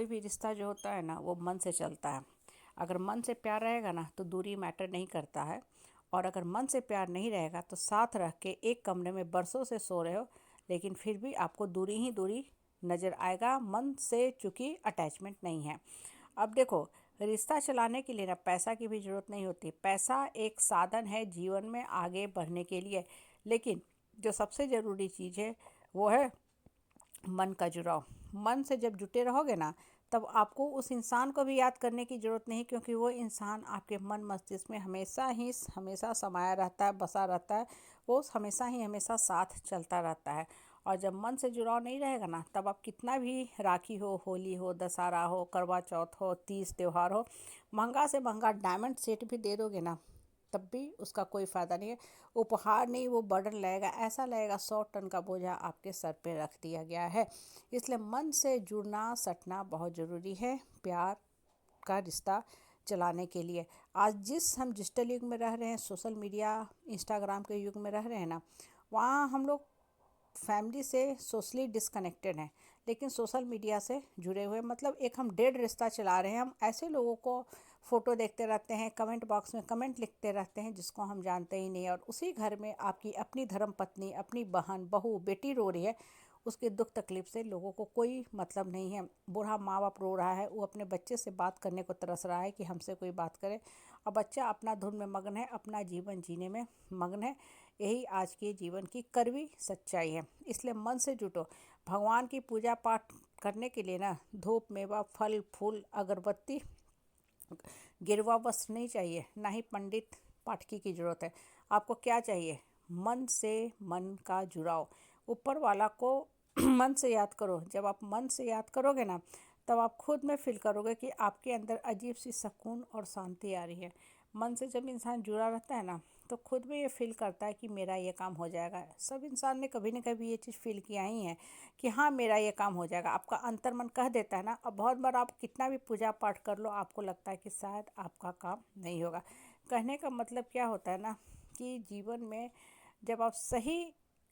कोई भी रिश्ता जो होता है ना वो मन से चलता है। अगर मन से प्यार रहेगा ना तो दूरी मैटर नहीं करता है। और अगर मन से प्यार नहीं रहेगा तो साथ रह के एक कमरे में बरसों से सो रहे हो लेकिन फिर भी आपको दूरी ही दूरी नज़र आएगा मन से, चूँकि अटैचमेंट नहीं है। अब देखो, रिश्ता चलाने के लिए ना पैसा की भी ज़रूरत नहीं होती। पैसा एक साधन है जीवन में आगे बढ़ने के लिए, लेकिन जो सबसे ज़रूरी चीज़ है वो है मन का जुड़ाव। मन से जब जुटे रहोगे ना तब आपको उस इंसान को भी याद करने की ज़रूरत नहीं, क्योंकि वो इंसान आपके मन मस्तिष्क में हमेशा समाया रहता है, बसा रहता है। वो हमेशा साथ चलता रहता है। और जब मन से जुड़ाव नहीं रहेगा ना तब आप कितना भी राखी हो, होली हो, दशहरा हो, करवा चौथ हो, तीज त्यौहार हो, महंगा से महंगा डायमंड सेट भी दे दोगे ना तब भी उसका कोई फ़ायदा नहीं है। उपहार नहीं, वो बर्डन लगेगा, ऐसा लगेगा 100 टन का बोझा आपके सर पे रख दिया गया है। इसलिए मन से जुड़ना सटना बहुत ज़रूरी है प्यार का रिश्ता चलाने के लिए। आज हम डिजिटल युग में रह रहे हैं, सोशल मीडिया इंस्टाग्राम के युग में रह रहे हैं ना, वहाँ हम लोग फैमिली से सोशली डिस्कनेक्टेड हैं लेकिन सोशल मीडिया से जुड़े हुए, मतलब एक हम डेड रिश्ता चला रहे हैं। हम ऐसे लोगों को फ़ोटो देखते रहते हैं, कमेंट बॉक्स में कमेंट लिखते रहते हैं जिसको हम जानते ही नहीं, और उसी घर में आपकी अपनी धर्म पत्नी, अपनी बहन, बहू, बेटी रो रही है। उसके दुख तकलीफ से लोगों को कोई मतलब नहीं है। बूढ़ा माँ बाप रो रहा है, वो अपने बच्चे से बात करने को तरस रहा है कि हमसे कोई बात करे, और बच्चा अपना धुन में मग्न है, अपना जीवन जीने में मग्न है। यही आज के जीवन की कड़वी सच्चाई है। इसलिए मन से जुटो। भगवान की पूजा पाठ करने के लिए ना धूप मेवा फल फूल अगरबत्ती गिरवा वस्त्र नहीं चाहिए, ना ही पंडित पाठकी की ज़रूरत है। आपको क्या चाहिए? मन से मन का जुड़ाव। ऊपर वाला को मन से याद करो। जब आप मन से याद करोगे ना तब आप खुद में फील करोगे कि आपके अंदर अजीब सी सुकून और शांति आ रही है। मन से जब इंसान जुड़ा रहता है ना तो खुद में ये फील करता है कि मेरा ये काम हो जाएगा। सब इंसान ने कभी न कभी ये चीज़ फील किया ही है कि हाँ मेरा ये काम हो जाएगा। आपका अंतर्मन कह देता है ना। अब बहुत बार आप कितना भी पूजा पाठ कर लो आपको लगता है कि शायद आपका काम नहीं होगा। कहने का मतलब क्या होता है ना कि जीवन में जब आप सही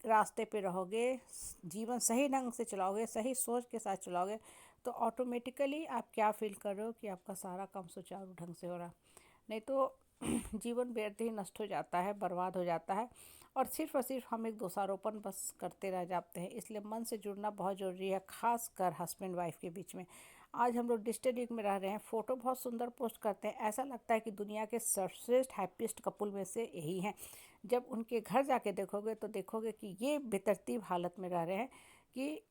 रास्ते पे रहोगे, जीवन सही ढंग से चलाओगे, सही सोच के साथ चलाओगे, तो ऑटोमेटिकली आप क्या फील कर रहे हो कि आपका सारा काम सुचारू ढंग से हो रहा। नहीं तो जीवन व्यर्थ ही नष्ट हो जाता है, बर्बाद हो जाता है, और सिर्फ हम एक दोषारोपण बस करते रह जाते हैं। इसलिए मन से जुड़ना बहुत ज़रूरी है, खास कर हस्बैंड वाइफ के बीच में। आज हम लोग डिजिटल युग में रह रहे हैं, फ़ोटो बहुत सुंदर पोस्ट करते हैं, ऐसा लगता है कि दुनिया के सर्वश्रेष्ठ हैप्पीस्ट कपुल में से यही हैं। जब उनके घर जाके देखोगे तो देखोगे कि ये बेतरतीब हालत में रह रहे हैं कि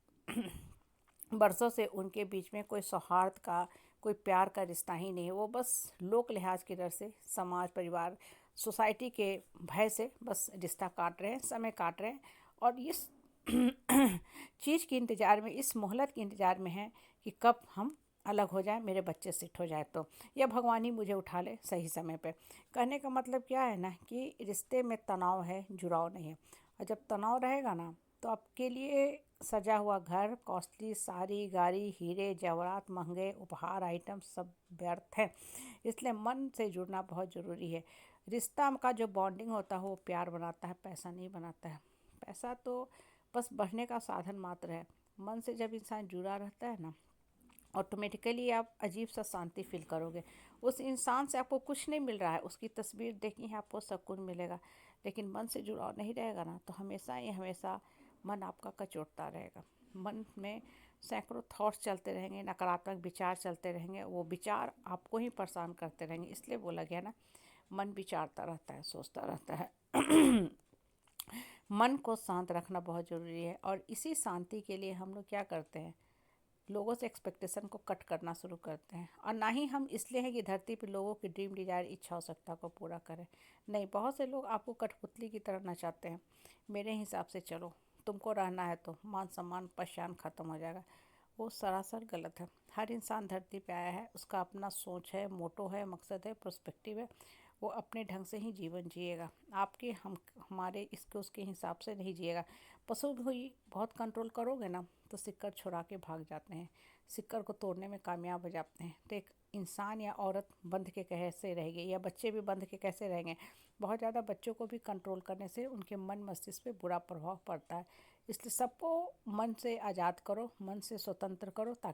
बरसों से उनके बीच में कोई सौहार्द का, कोई प्यार का रिश्ता ही नहीं है। वो बस लोक लिहाज की डर से, समाज, परिवार, सोसाइटी के भय से बस रिश्ता काट रहे हैं, समय काट रहे हैं, और इस चीज़ के इंतज़ार में, इस मोहलत के इंतज़ार में है कि कब हम अलग हो जाए, मेरे बच्चे सेट हो जाए तो, या भगवान ही मुझे उठा ले सही समय पे। कहने का मतलब क्या है ना कि रिश्ते में तनाव है, जुड़ाव नहीं है। और जब तनाव रहेगा ना तो आपके लिए सजा हुआ घर, कॉस्टली साड़ी, गाड़ी, हीरे जवाहरात, महंगे उपहार आइटम सब व्यर्थ हैं। इसलिए मन से जुड़ना बहुत ज़रूरी है। रिश्ता का जो बॉन्डिंग होता है वो प्यार बनाता है, पैसा नहीं बनाता है। पैसा तो बस बढ़ने का साधन मात्र है। मन से जब इंसान जुड़ा रहता है ना ऑटोमेटिकली आप अजीब सा शांति फील करोगे। उस इंसान से आपको कुछ नहीं मिल रहा है, उसकी तस्वीर देखी है आपको सुकून मिलेगा, लेकिन मन से जुड़ाव नहीं रहेगा ना तो हमेशा मन आपका कचोटता रहेगा। मन में सैकड़ों थॉट्स चलते रहेंगे, नकारात्मक विचार चलते रहेंगे, वो विचार आपको ही परेशान करते रहेंगे। इसलिए बोला गया ना, मन विचारता रहता है, सोचता रहता है। मन को शांत रखना बहुत ज़रूरी है, और इसी शांति के लिए हम लोग क्या करते हैं, लोगों से एक्सपेक्टेशन को कट करना शुरू करते हैं। और ना ही हम इसलिए हैं कि धरती पर लोगों की ड्रीम डिज़ायर, इच्छा और सत्ता को पूरा करें। नहीं, बहुत से लोग आपको कठपुतली की तरह नचाते हैं। मेरे हिसाब से चलो, तुमको रहना है तो मान सम्मान पहचान ख़त्म हो जाएगा। वो सरासर गलत है। हर इंसान धरती पे आया है, उसका अपना सोच है, मोटो है, मकसद है, पर्सपेक्टिव है। वो अपने ढंग से ही जीवन जिएगा, आपके हमारे इसके उसके हिसाब से नहीं जिएगा। पशु भी बहुत कंट्रोल करोगे ना तो सिक्कर छुड़ा के भाग जाते हैं, सिक्कर को तोड़ने में कामयाब हो जाते हैं। तो एक इंसान या औरत बंध के कैसे रहेगी, या बच्चे भी बंध के कैसे रहेंगे। बहुत ज़्यादा बच्चों को भी कंट्रोल करने से उनके मन मस्तिष्क पे बुरा प्रभाव पड़ता है। इसलिए सबको मन से आज़ाद करो, मन से स्वतंत्र करो, ताकि